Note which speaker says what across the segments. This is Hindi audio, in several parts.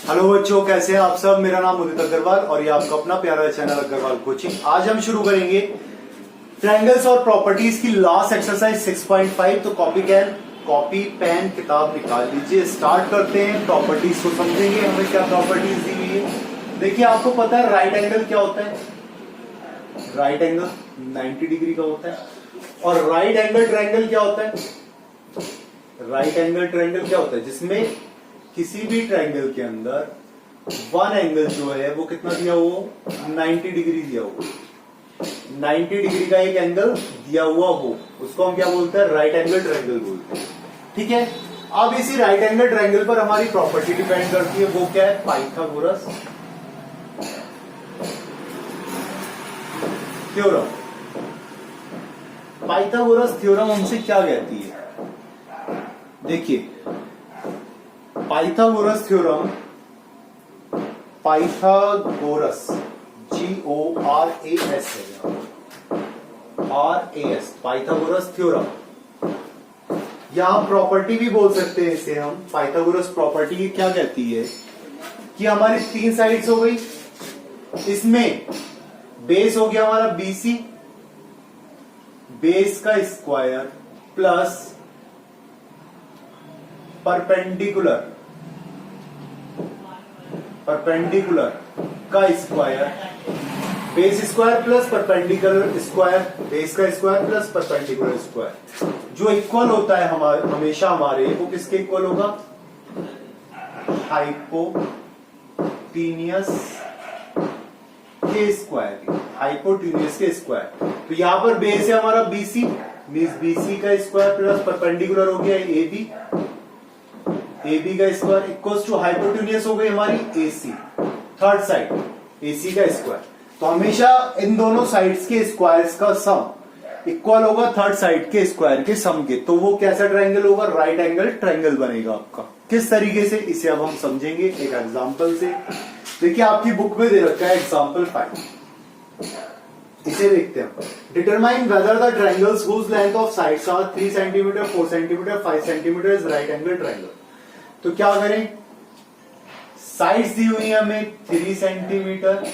Speaker 1: हेलो बच्चों, कैसे हैं आप सब। मेरा नाम उदित अग्रवाल और ये आपका अपना प्यारा चैनल अग्रवाल कोचिंग। आज हम शुरू करेंगे ट्रायंगल्स और प्रॉपर्टीज की लास्ट एक्सरसाइज 6.5। तो कॉपी पेन किताब निकाल लीजिए। स्टार्ट करते हैं, प्रॉपर्टीज को समझेंगे। हमें क्या प्रॉपर्टीज दी हुई है। देखिए, आपको पता है राइट एंगल क्या होता है। राइट एंगल 90 डिग्री का होता है। और राइट एंगल ट्रायंगल क्या होता है। राइट एंगल ट्रायंगल क्या होता है, जिसमें किसी भी ट्रायंगल के अंदर वन एंगल जो है वो कितना दिया हुआ, 90 डिग्री दिया हुआ। 90 डिग्री का एक एंगल दिया हुआ हो, उसको हम क्या बोलते हैं, राइट एंगल ट्रायंगल बोलते हैं। ठीक है। अब इसी राइट एंगल ट्रायंगल पर हमारी प्रॉपर्टी डिपेंड करती है। वो क्या है, पाइथागोरस थ्योरम। पाइथागोरस थ्योरम हमसे क्या कहती है। देखिए, पाइथागोरस थ्योरम, पाइथागोरस GORAS है, RAS, पाइथागोरस थ्योरम। या हम प्रॉपर्टी भी बोल सकते हैं इसे हम। पाइथागोरस प्रॉपर्टी क्या कहती है कि हमारी तीन साइड्स हो गई। इसमें बेस हो गया हमारा BC, बेस का स्क्वायर प्लस परपेंडिकुलर का square, base square plus perpendicular square, base का स्क्वायर प्लस परपेंडिकुलर स्क्वायर, जो इक्वल होता है हमेशा हमारे, वो किसके इक्वल होगा, हाइपोटेन्यूस के स्क्वायर, हाइपोटेन्यूस के स्क्वायर। तो यहां पर बेस है हमारा BC, मींस BC का स्क्वायर प्लस परपेंडिकुलर हो गया AB का स्क्वायर इक्वल्स टू हाइपोटेन्यूस हो गई हमारी AC, थर्ड साइड AC का स्क्वायर। तो हमेशा इन दोनों साइड्स के स्क्वायर्स का सम इक्वल होगा थर्ड साइड के स्क्वायर के सम के। तो वो कैसा ट्रायंगल होगा, राइट एंगल ट्रायंगल बनेगा आपका। किस तरीके से, इसे अब हम समझेंगे एक एग्जांपल से। देखिए, आपकी बुक में दे रखा है एग्जांपल 5, इसे देखते हैं। Determine whether the triangles whose length of sides are 3 centimetre, 4 centimetre, 5 centimetre is right angle triangle. तो क्या करें, साइड्स दी हुई है हमें 3 centimetre,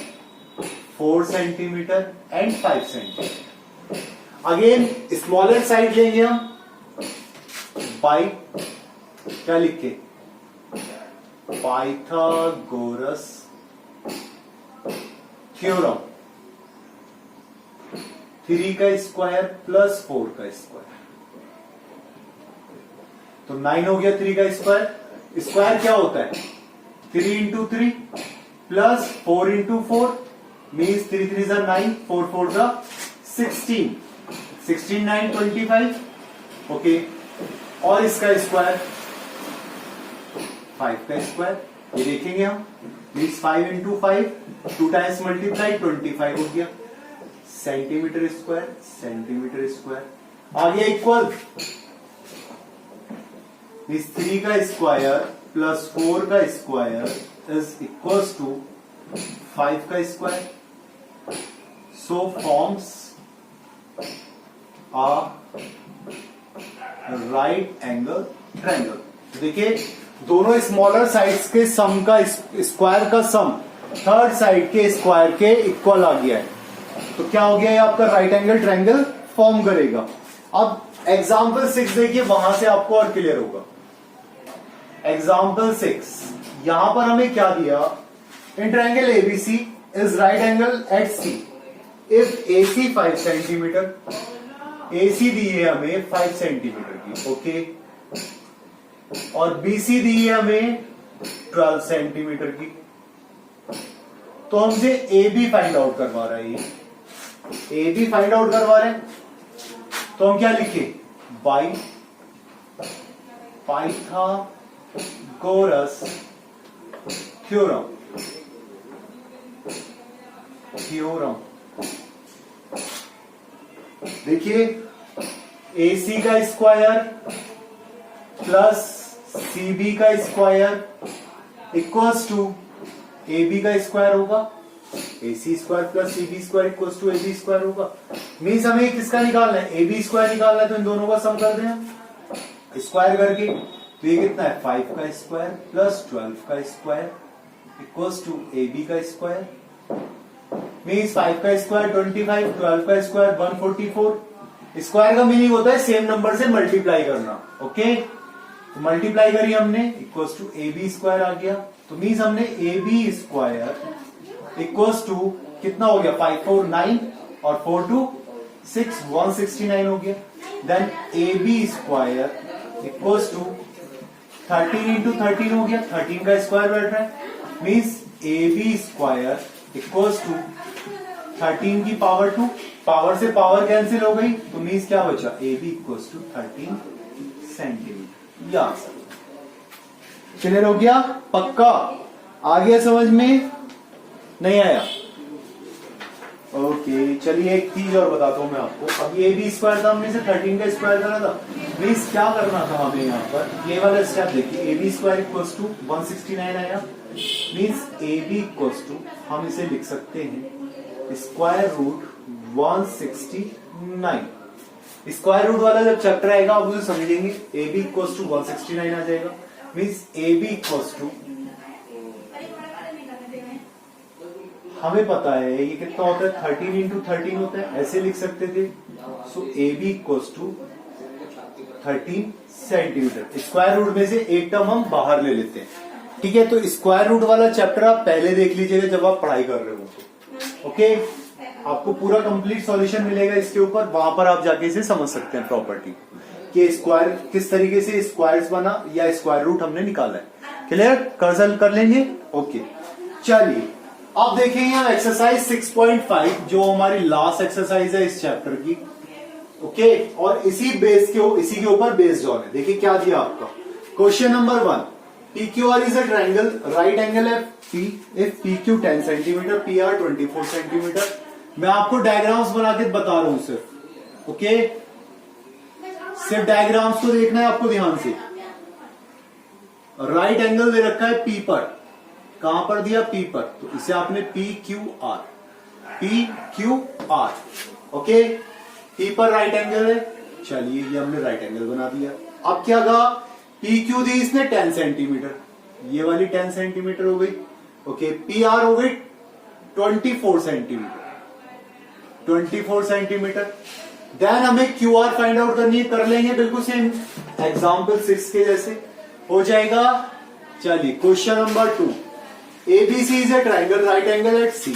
Speaker 1: 4 centimetre and 5 centimetre. Again smaller side लेंगे हम बाय क्या लिखे, पाइथागोरस थ्योरम। 3 का स्क्वायर प्लस 4 का स्क्वायर, तो 9 हो गया 3 का स्क्वायर। स्क्वायर क्या होता है, 3 इंटू 3 प्लस 4 इंटू 4 मीन्स 3 3 जा 9, 4 4 जा 16, 16 9 25। ओके, और इसका स्क्वायर 5 का स्क्वायर, ये देखेंगे हम, मीन्स 5 इंटू 5, 2 टाइम्स मल्टीप्लाई 25 हो गया सेंटीमीटर स्क्वायर, सेंटीमीटर स्क्वायर। आगे इक्वल, इस 3 का स्क्वायर प्लस 4 का स्क्वायर इज इक्वल्स टू 5 का स्क्वायर। सो फॉर्म्स आ राइट एंगल ट्रायंगल। देखिए, दोनों स्मॉलर साइड्स के सम का स्क्वायर का सम थर्ड साइड के स्क्वायर के इक्वल आ गया है। तो क्या हो गया, ये आपका राइट एंगल ट्रायंगल फॉर्म करेगा। अब एग्जाम्पल 6 देखिए, वहां से आपको और क्लियर होगा। एग्जाम्पल 6, यहां पर हमें क्या दिया, in triangle ABC is right angle at C if AC 5 centimetre, AC दी है हमें 5 सेंटीमीटर की, ओके, और BC दी है हमें 12 सेंटीमीटर की। तो हमसे AB फाइंड आउट करवा रहा है, ये AB फाइंड आउट करवा रहे हैं। तो हम क्या लिखे, बाय पाइथागोरस थ्योरम, देखिए AC का स्क्वायर प्लस CB का स्क्वायर इक्वल्स टू AB का स्क्वायर होगा, AC square plus CB square equals to AB square होगा। मीन्स हमें किसका निकालना है, AB स्क्वायर निकालना है। तो इन दोनों का सम कर दें स्क्वायर करके, तो ये कितना है 5 का स्क्वायर प्लस 12 का square equals to A B का स्क्वायर, मीन्स 5 का स्क्वायर 25, 12 का स्क्वायर 144। स्क्वायर का मीनिंग होता है सेम नंबर से मल्टीप्लाई करना। ओके, तो मल्टीप्लाई करिए हमने, equals to A B square आ गया। तो मीन्स हमने A B square equals to कितना हो गया, 5 4 9 और 4 2 6 169 हो गया। Then A B square equals to 13 into 13 हो गया, 13 का स्क्वायर बैठ रहा है, means A B square equals to 13 की पावर 2, पावर से पावर कैंसिल हो गई, तो मीन्स क्या बचा, A B equals to 13 centimetre. या क्लियर हो गया, पक्का आ गया समझ में, नहीं आया? ओके, चलिए एक चीज और बताता हूं मैं आपको। अब ये बी स्क्वायर था, हमने से 13 का स्क्वायर करा था, मीन्स क्या करना था हमें यहाँ पर, ये वाला स्टेप देखिए, A B square equals to 169 आया, means A B equals to हम इसे लिख सकते हैं स्क्वायर रूट 169। स्क्वायर रूट वाला जब चैप्टर आएगा आप उसे समझेंगे, ए बी इक्वल्स टू 169 आ जाएगा, means A B equals to, हमें पता है ये कितना होता है, 13 इंटू 13 होता है, ऐसे लिख सकते थे। So A B equals to 13 centimetre. Square root में से एक टर्म हम बाहर ले लेते हैं, ठीक है? तो स्क्वायर रूट वाला चैप्टर आप पहले देख लीजिएगा जब आप पढ़ाई कर रहे हो। ओके, आपको पूरा कंप्लीट सॉल्यूशन मिलेगा इसके ऊपर, वहां पर आप जाके इसे समझ सकते हैं प्रॉपर्टी कि स्क्वायर किस तरीके से स्क्वायर्स बना या स्क्वायर रूट हमने निकाला है। क्लियर, कंसल्ट कर लेंगे। ओके, चलिए अब देखेंगे हम एक्सरसाइज 6.5 जो हमारी लास्ट एक्सरसाइज है इस चैप्टर की। ओके, और इसी के ऊपर बेस्ड ऑन है। देखिए क्या दिया आपका, question number 1, P Q R is a triangle, right angle है P, if P Q 10 centimetre, P R 24 centimetre. मैं आपको डायग्राम्स बना के बता रहा हूं सिर्फ। ओके, सिर्फ डायग्राम्स को देखना है आपको ध्यान से। राइट एंगल दे रखा है पी पर, कहां पर दिया, पी पर, तो इसे आपने P Q are, P Q are. Okay, P पर राइट एंगल है, चलिए ये हमने राइट एंगल बना दिया। अब क्या कहा, पी क्यू दी इसने 10 सेंटीमीटर, ये वाली 10 सेंटीमीटर हो गई। ओके, पी आर हो गई 24 सेंटीमीटर, 24 सेंटीमीटर। देन हमें क्यू आर फाइंड आउट करनी है, कर लेंगे बिल्कुल सेम एग्जाम्पल 6 के जैसे हो जाएगा। चलिए question number 2, ABC is a triangle, right angle at C.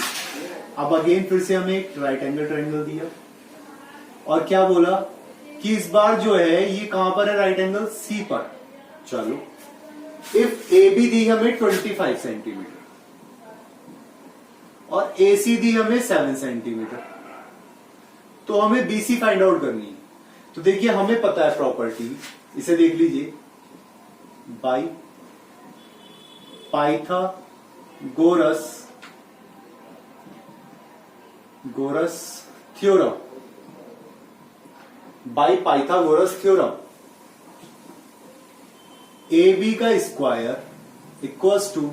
Speaker 1: अब अगेन फिर से हमें एक राइट एंगल ट्राइंगल दिया और क्या बोला कि इस बार जो है ये कहां पर है, राइट एंगल सी पर। चलो, इफ ए बी दी हमें 25 सेंटीमीटर और ए सी दी हमें 7 सेंटीमीटर, तो हमें बीसी फाइंड आउट करनी है। तो देखिए हमें पता है प्रॉपर्टी, इसे देख लीजिए, by Pythagoras theorem, by Pythagoras theorem, A B का square equals to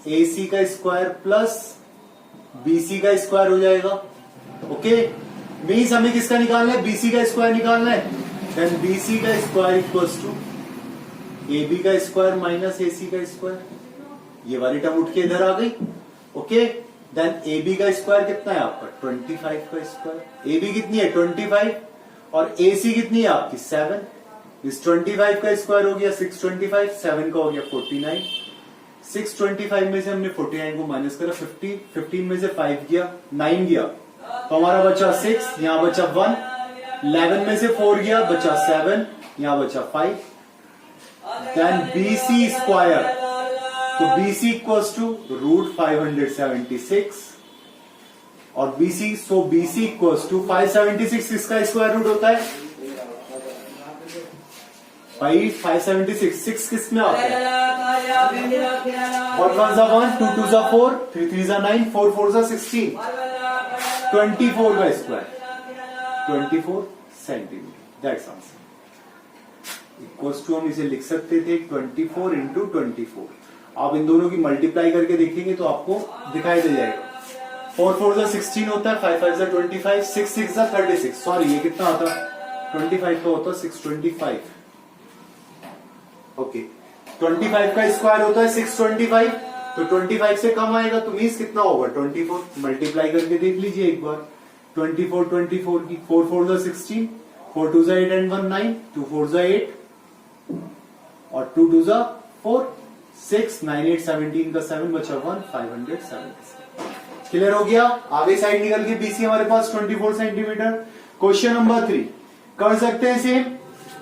Speaker 1: A C का स्क्वायर प्लस बी सी का स्क्वायर हो जाएगा। ओके, मीन्स हमें किसका निकालना है, बीसी का स्क्वायर निकालना है। देन बीसी का square equals to A B का स्क्वायर माइनस ए सी का स्क्वायर, ये वाली टर्म उठ के इधर आ गई। ओके, देन ए बी का स्क्वायर कितना है आपका 25 का स्क्वायर, ए बी कितनी है 25 और ए सी कितनी है आपकी 7, इस 25 का स्क्वायर हो गया 625, 7 का हो गया 49, 625 में से हमने 49 को माइनस करा 50, 15 में से 5 गया 9 गया, तो हमारा बचा 6, यहां बचा 1, 11 में से 4 गया बचा 7, यहां बचा 5। देन बीसी स्क्वायर, तो बीसी इक्वल्स टू रूट 576 और BC, so BC equals to 576 किसका स्क्वायर रूट होता है, 576, 6 किस में आता है, 1 1 जा 1, 2 2 जा 4, 3 3 जा 9, 4 4 जा 16, 24 का square 24 centimetre. That's answer. Equals to हम इसे लिख सकते थे 24 इंटू 24। आप इन दोनों की मल्टीप्लाई करके देखेंगे तो आपको दिखाई दे जाएगा। 4 4 जा 16 होता है, 5 5 जा 25, 6 6 जा 36, सॉरी ये कितना आता 25 का होता है 625। ओके, 25 का स्क्वायर होता है 625, तो 25 से कम आएगा तो मीन्स कितना होगा 24। मल्टीप्लाई करके देख लीजिए एक बार। 24 की 4 4 16, 4 2 8 and 1 9, 2 4 8 और 2 2 4, 6 9 8 17 का 7 बचा 1, 570। क्लियर हो गया। आगे साइड निकल के बीसी हमारे पास 24 सेंटीमीटर। क्वेश्चन नंबर 3 कर सकते हैं सेम,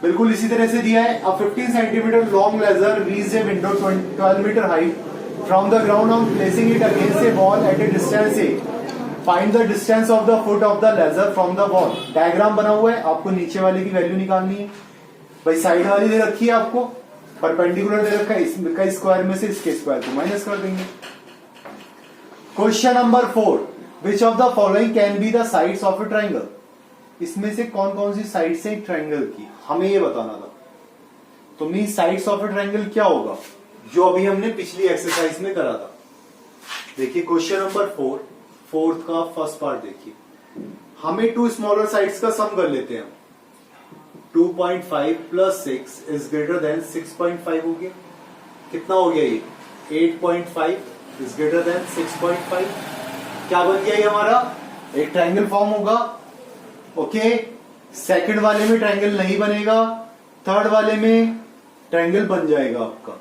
Speaker 1: बिल्कुल इसी तरह से दिया है। अब 15 centimetre long ladder reach a window 12 metre height from the ground on placing it against a wall at a distance a. Find the distance of the foot of the ladder from the wall. Diagram बना हुआ है, आपको नीचे वाले की वैल्यू निकालनी है। भाई साइड वाली दे रखी है आपको, परपेंडिकुलर दे रखा है, इसका स्क्वायर में से इसके स्क्वायर को माइनस कर देंगे। Question number 4 which of the following can be the sides of A triangle. इसमें से कौन कौन सी साइड्स हैं ट्राइंगल की, हमें ये बताना था। तो mean sides of A triangle क्या होगा, जो अभी हमने पिछली एक्सरसाइज में करा था। देखिए क्वेश्चन नंबर 4 फोर्थ का फर्स्ट पार्ट देखिए। हमें 2 स्मॉलर साइड्स का सम कर लेते हैं। 2.5 प्लस 6 इज ग्रेटर देन 6.5 हो गया। कितना हो गया ये 8.5 इज ग्रेटर देन 6.5। क्या बन गया ये हमारा, एक ट्राइंगल फॉर्म होगा। ओके, सेकंड वाले में ट्राइंगल नहीं बनेगा, थर्ड वाले में ट्राइंगल बन जाएगा आपका।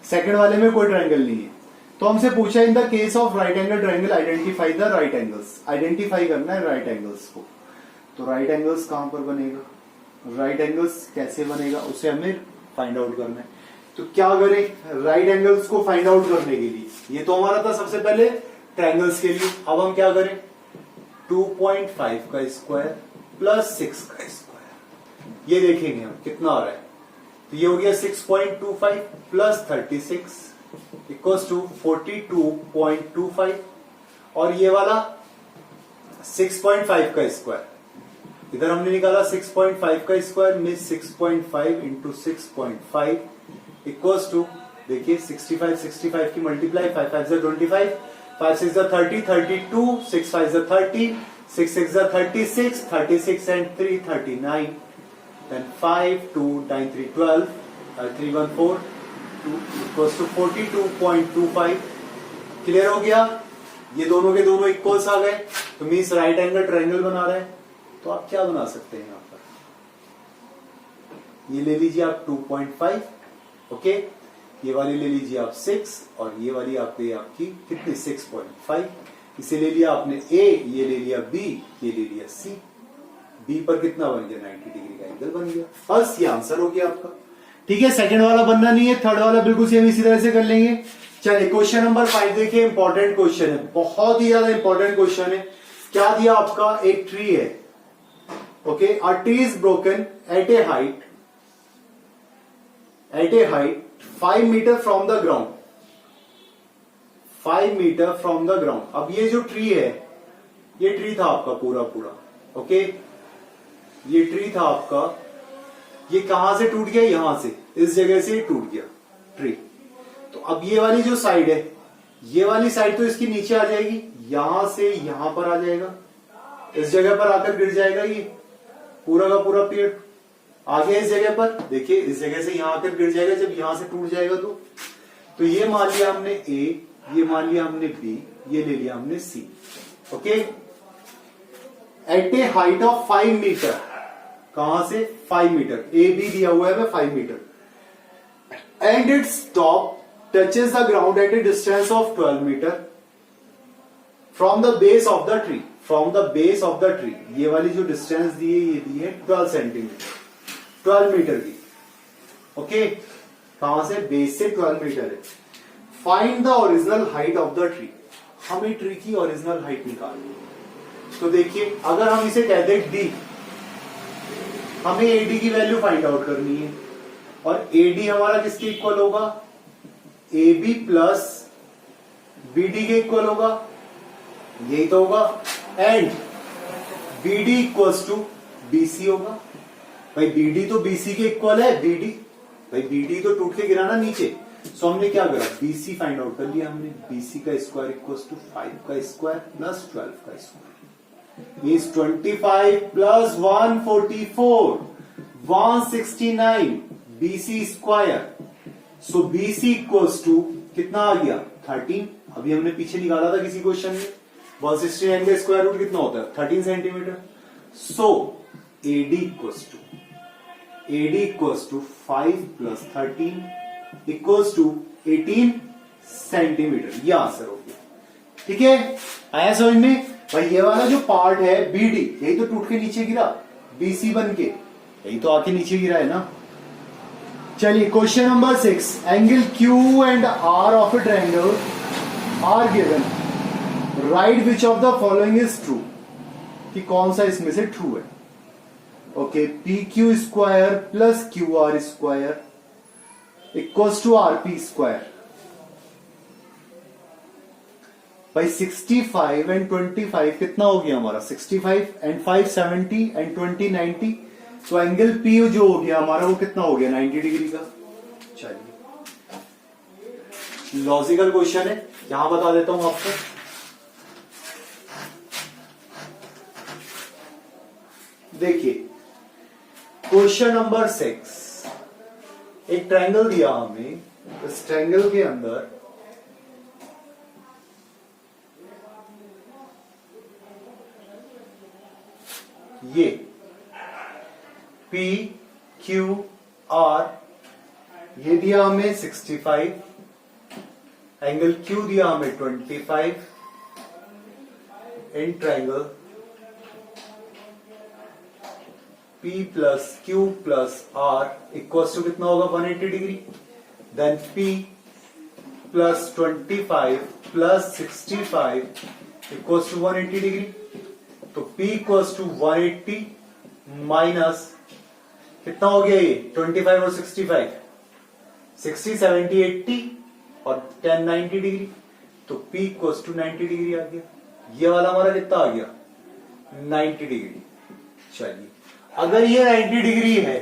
Speaker 1: सेकंड वाले में कोई ट्राइंगल नहीं है। तो हमसे पूछा in the case of right angle triangle identify the right angles. Identify करना है राइट एंगल्स को। तो राइट एंगल्स कहां पर बनेगा, राइट एंगल्स कैसे बनेगा उसे हमें फाइंड आउट करना है। तो क्या करें राइट एंगल्स को फाइंड आउट करने के लिए, ये तो हमारा था सबसे पहले ट्राइंगल्स के लिए। अब हम क्या करें 2.5 का स्क्वायर प्लस 6 का स्क्वायर, ये देखेंगे हम कितना आ रहा है। तो ये हो गया 6.25 प्लस 36 इक्वल्स टू 42.25 और ये वाला 6.5 का स्क्वायर। इधर हमने निकाला 6.5 का स्क्वायर में 6.5 इंटू 6.5 इक्वल्स टू देखिए 65 की multiply 5 5 25, 5 6 30, 32, 6 5 30, 6 6 36, 36 and 3 39, then 5 2 9 3 12, 3 1 4 2 equals to 42.25। Clear हो गया। ये दोनों के दोनों इक्वल्स आ गए, तो मीन्स राइट एंगल ट्राइंगल बना रहे हैं। तो आप क्या बना सकते हैं यहां पर, ये ले लीजिए आप 2.5, ओके, ये वाली ले लीजिए आप 6 और ये वाली आपकी कितनी 6.5। इसे ले लिया आपने A, ये ले लिया B, ये ले लिया C। B पर कितना बन गया 90 डिग्री का एंगल बन गया। बस ये आंसर हो गया आपका। ठीक है, सेकंड वाला बनना नहीं है, थर्ड वाला बिल्कुल सेम इसी तरह से कर लेंगे। चलिए क्वेश्चन नंबर 5 देखिए, इंपॉर्टेंट क्वेश्चन है, बहुत ही ज्यादा इंपॉर्टेंट क्वेश्चन है। क्या दिया आपका, एक ट्री है, okay, a tree is broken at a height 5 metre from the ground, 5 metre from the ground. अब ये जो ट्री है, ये ट्री था आपका पूरा, ओके, ये ट्री था आपका, ये कहां से टूट गया, यहां से, इस जगह से टूट गया ट्री। तो अब ये वाली जो साइड है, ये वाली साइड तो इसकी नीचे आ जाएगी, यहां से यहां पर आ जाएगा, इस जगह पर आकर गिर जाएगा ये पूरा का पूरा पेड़। आ गया इस जगह पर, देखिए इस जगह से यहां आकर गिर जाएगा जब यहां से टूट जाएगा। तो ये मान लिया हमने A, ये मान लिया हमने B, ये ले लिया हमने C, okay. At a height of 5 metre, कहां से 5 मीटर, ए बी दिया हुआ है 5 metre, and it's top touches the ground at a distance of 12 metre from the base of the tree, from the base of the tree. ये वाली जो डिस्टेंस दी है, ये दी है 12 सेंटीमीटर, 12 मीटर की, ओके। कहां से, बेस से 12 मीटर है। Find the original height of the tree, हमें ट्री की ओरिजिनल हाइट निकालनी है। तो देखिए अगर हम इसे कह दें D, हमें AD की वैल्यू फाइंड आउट करनी है, और AD हमारा किसके इक्वल होगा, AB प्लस BD के इक्वल होगा, यही तो होगा, and BD equals to BC होगा। भाई BD तो BC के इक्वल है, भाई BD तो टूट के गिरा ना नीचे, सो हमने क्या करा, BC फाइंड आउट कर लिया हमने। BC का स्क्वायर इक्वल्स टू 5 का स्क्वायर प्लस 12 का square, means 25 plus 144, 169 BC square. So BC equals to कितना आ गया 13। अभी हमने पीछे निकाला था किसी क्वेश्चन में, 169 का स्क्वायर रूट कितना होता है 13 centimetre. So AD equals to 5 plus 13 equals to 18 centimetre. ये आंसर हो गया। ठीक है, आया समझ में भाई। ये वाला जो पार्ट है BD, यही तो टूट के नीचे गिरा, BC बन के यही तो आके नीचे गिरा है ना। चलिए question number 6, angle Q and R of a triangle are given, right which of the following is true, कि कौन सा इसमें से ट्रू है। Okay, PQ square plus QR square equals to RP square. भाई 65 एंड 25 कितना हो गया हमारा, 65 एंड 5 70 एंड 20 90। तो एंगल P जो हो गया हमारा वो कितना हो गया 90 डिग्री का। चलिए लॉजिकल क्वेश्चन है, यहां बता देता हूं आपको। देखिए क्वेश्चन नंबर 6, एक ट्रायंगल दिया हमें, इस ट्रायंगल के अंदर ये P Q R ये दिया हमें 65, एंगल Q दिया हमें 25, in triangle P plus Q plus R equals to कितना होगा 180 degree. Then P plus 25 plus 65 equals to 180 degree. तो P इक्वल्स टू 180 माइनस कितना हो गया ये 25 और 65, 60 70 80 और 10 90 डिग्री। तो P इक्वल्स टू 90 डिग्री आ गया। ये वाला हमारा कितना आ गया 90 डिग्री। चलिए अगर ये 90 डिग्री है,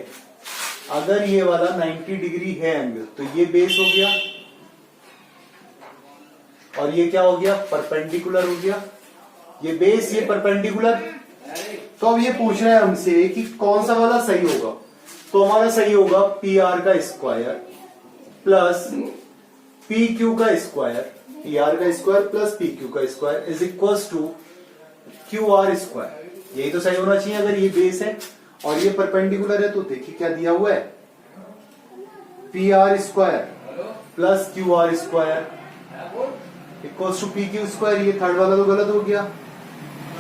Speaker 1: अगर ये वाला 90 डिग्री है एंगल, तो ये बेस हो गया और ये क्या हो गया परपेंडिकुलर हो गया। ये बेस ये परपेंडिकुलर। तो अब ये पूछ रहा है हमसे कि कौन सा वाला सही होगा। तो हमारा सही होगा PR का स्क्वायर प्लस PQ का स्क्वायर, PR का स्क्वायर प्लस PQ का square is equals to QR square. यही तो सही होना चाहिए अगर ये बेस है और ये परपेंडिकुलर है। तो देखिए क्या दिया हुआ है, PR square plus QR square equals to PQ square. ये थर्ड वाला तो गलत हो गया।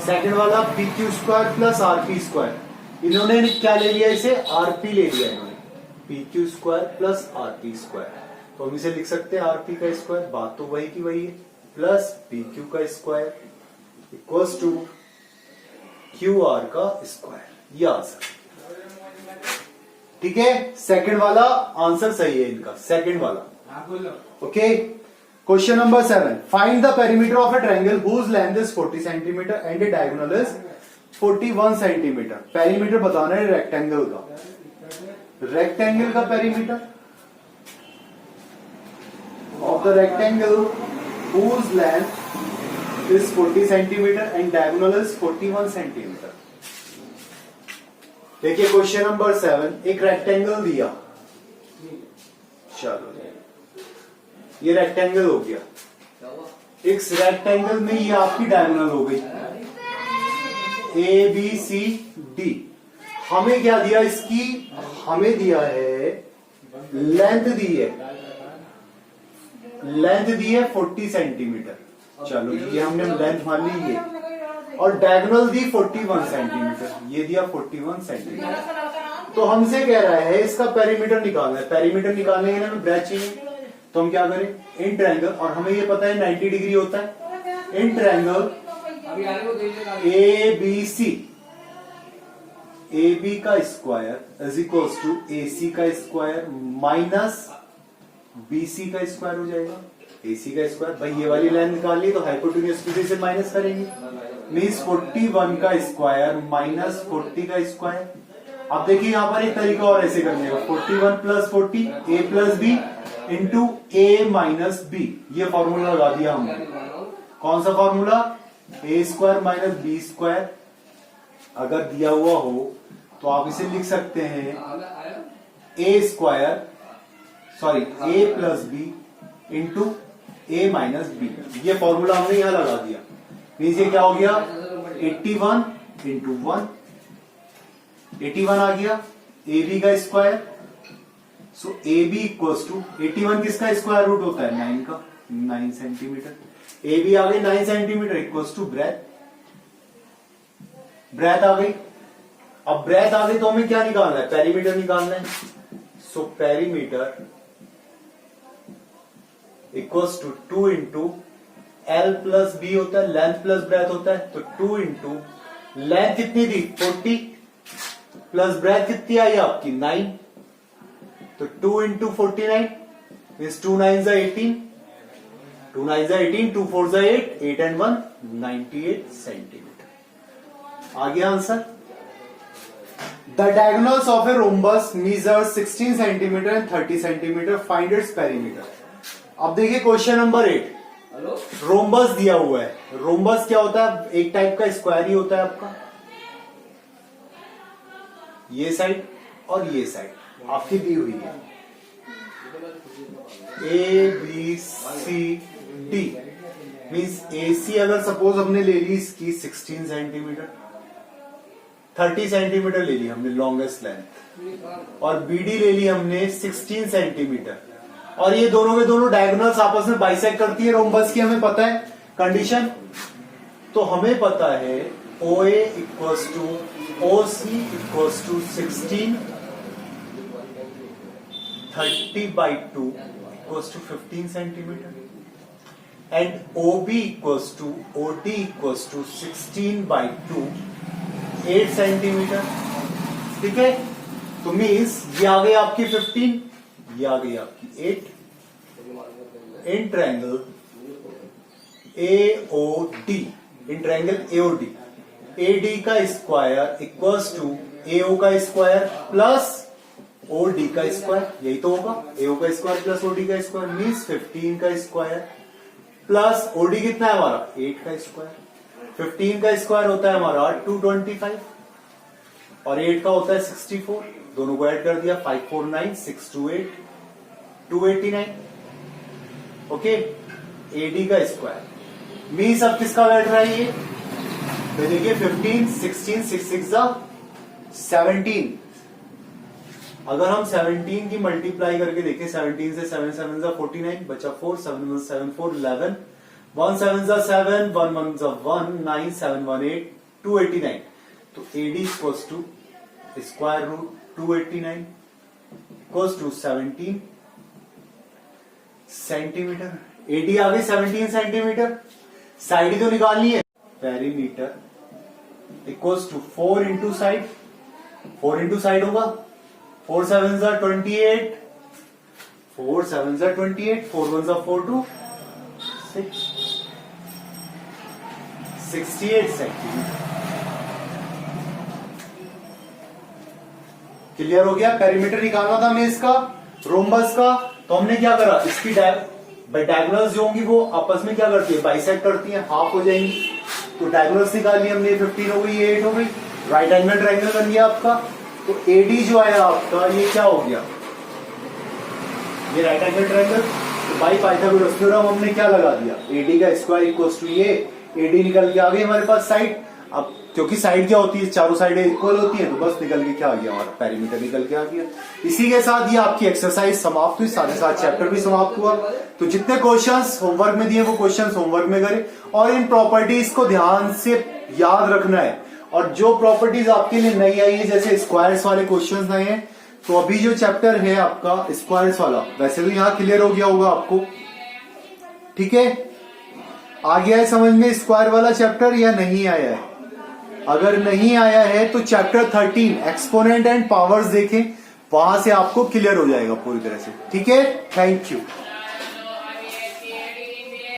Speaker 1: सेकंड वाला PQ square plus RP square, इन्होंने क्या ले लिया, इसे RP ले लिया इन्होंने, PQ square plus RP square. तो हम इसे लिख सकते हैं RP का स्क्वायर, बात तो वही की वही है, प्लस PQ का स्क्वायर इक्वल्स टू QR का स्क्वायर। ये आंसर ठीक है। सेकंड वाला आंसर सही है इनका, सेकंड वाला। Okay, question number 7, find the perimeter of a triangle whose length is 40 centimetre and a diagonal is 41 centimetre. Perimeter बताना है रेक्टेंगल का, रेक्टेंगल का perimeter of the rectangle whose length is 40 centimetre and diagonal is 41 centimetre. देखिए क्वेश्चन नंबर 7, एक रेक्टेंगल दिया, चलो ये रेक्टेंगल हो गया, इस रेक्टेंगल में ये आपकी डायगोनल हो गई ABCD। हमें क्या दिया इसकी, हमें दिया है लेंथ दी है, लेंथ दी है 40 सेंटीमीटर। चलो ये हमने लेंथ मान ली ये, और डायगोनल दी 41 सेंटीमीटर, ये दिया 41 सेंटीमीटर। तो हमसे कह रहा है इसका पेरीमीटर निकालना है। पेरीमीटर निकालने के लिए हमें ब्रैच चाहिए, तो हम क्या करें, इन ट्रायंगल, और हमें ये पता है 90 डिग्री होता है, इन ट्रायंगल ABC, AB का square is equals to AC का स्क्वायर माइनस BC का स्क्वायर हो जाएगा। AC का स्क्वायर, भाई ये वाली लाइन निकाल ली तो हाइपोटेन्यूज की से माइनस करेंगे, मीन्स 41 का स्क्वायर माइनस 40 का स्क्वायर। अब देखिए यहां पर एक तरीका और ऐसे करने का, 41 plus 40 A plus B into A minus B। ये फॉर्मूला लगा दिया हमने। कौन सा formula, A square minus B square. अगर दिया हुआ हो तो आप इसे लिख सकते हैं A square, sorry A plus B into A minus B. ये फॉर्मूला हमने यहां लगा दिया। मीन्स ये क्या हो गया 81 इंटू 1, 81 आ गया ए बी का square. So A B equals to 81 किसका स्क्वायर रूट होता है 9 का, 9 सेंटीमीटर। ए बी आ गई 9 centimetre equals to breadth, breadth आ गई। अब ब्रेथ आ गई तो हमें क्या निकालना है, पेरीमीटर निकालना है। So perimeter equals to 2 into L plus B होता है, लेंथ प्लस ब्रेथ होता है। तो 2 इंटू लेंथ कितनी थी 40 प्लस ब्रेथ कितनी आई आपकी 9, तो 2 इंटू 49 मीन्स 2 9 18, 2 9 18, 2 4 8, 8 and 1 98 सेंटीमीटर। आ गया answer. The diagonals of a rhombus measures 16 centimetre and 30 centimetre, find its perimeter. अब देखिए क्वेश्चन नंबर 8, रोम्बस दिया हुआ है। रोम्बस क्या होता है, एक टाइप का स्क्वायर ही होता है आपका, ये साइड और ये साइड आपकी दी हुई है A B C D. Means A C अगर सपोज हमने ले ली इसकी 16 सेंटीमीटर, 30 सेंटीमीटर ले ली हमने लॉन्गेस्ट लेंथ, और बीडी ले ली हमने 16 सेंटीमीटर, और ये दोनों के दोनों डायगोनल्स आपस में बाइसेक्ट करती है रोम्बस की, हमें पता है कंडीशन। तो हमें पता है O A equals to O C equals to 16 30/2 equals to 15 centimetre and O B equals to O D equals to 16/2 8 centimetre. ठीक है, तो मीन्स ये आ गई आपकी 15, ये आ गई आपकी 8। In triangle AOD, in triangle AOD, AD का स्क्वायर इक्वल्स टू एओ का स्क्वायर प्लस ओडी का स्क्वायर, यही तो होगा, एओ का स्क्वायर प्लस ओडी का स्क्वायर मीन्स 15 का स्क्वायर प्लस ओडी कितना है हमारा 8 का स्क्वायर। 15 का स्क्वायर होता है हमारा 225 और 8 का होता है 64, दोनों को ऐड कर दिया 549 628 289। ओके, एडी का स्क्वायर मीन्स अब किसका बैठ रहा है ये, तो देखिए 15 16 6 6 17। अगर हम 17 की मल्टीप्लाई करके देखें, 17 से 7 7 49 बचा 4, 7 1 7 4 11, 1 7 7 1 1 1 9 7 1 8 289। तो AD equals to square root 289 equals to 17 centimetre. AD आ गई 17 सेंटीमीटर, साइड तो निकालनी है। Perimeter equals to 4 into side, 4 into side होगा 4 7 28, 4 7 28, 4 1 4 2 6 68 सेंटीमीटर। क्लियर हो गया। पेरीमीटर निकालना था हमें इसका रोम्बस का, तो हमने क्या करा, इसकी डायगोनल्स जो होंगी वो आपस में क्या करती है बाइसेक्ट करती है, हाफ हो जाएंगी। तो डायगोनल्स निकाल लिया हमने, 15 हो गई, 8 हो गई, राइट एंगल ट्रायंगल बन गया आपका। तो एडी जो आया आपका ये क्या हो गया, ये राइट एंगल ट्रायंगल। तो बाई पाइथागोरस थ्योरम हमने क्या लगा दिया, एडी का स्क्वायर इक्वल्स टू ये, एडी निकल के आ गई हमारे पास साइड। अब क्योंकि साइड क्या होती है, चारों साइडें इक्वल होती हैं, तो बस निकल के क्या आ गया हमारा पेरीमीटर निकल के आ गया। इसी के साथ ये आपकी एक्सरसाइज समाप्त हुई, साथ ही साथ चैप्टर भी समाप्त हुआ। तो जितने क्वेश्चंस होमवर्क में दिए वो क्वेश्चंस होमवर्क में करें, और इन प्रॉपर्टीज को ध्यान से याद रखना है। और जो प्रॉपर्टीज आपके लिए नई आई है, जैसे स्क्वायर्स वाले क्वेश्चंस नए हैं, तो अभी जो चैप्टर है आपका स्क्वायर्स वाला, वैसे तो यहाँ क्लियर हो गया होगा आपको। ठीक है, आ गया है समझ में स्क्वायर वाला चैप्टर या नहीं आया है? अगर नहीं आया है तो चैप्टर 13 एक्सपोनेंट एंड पावर्स देखें, वहां से आपको क्लियर हो जाएगा पूरी तरह से। ठीक है, थैंक यू।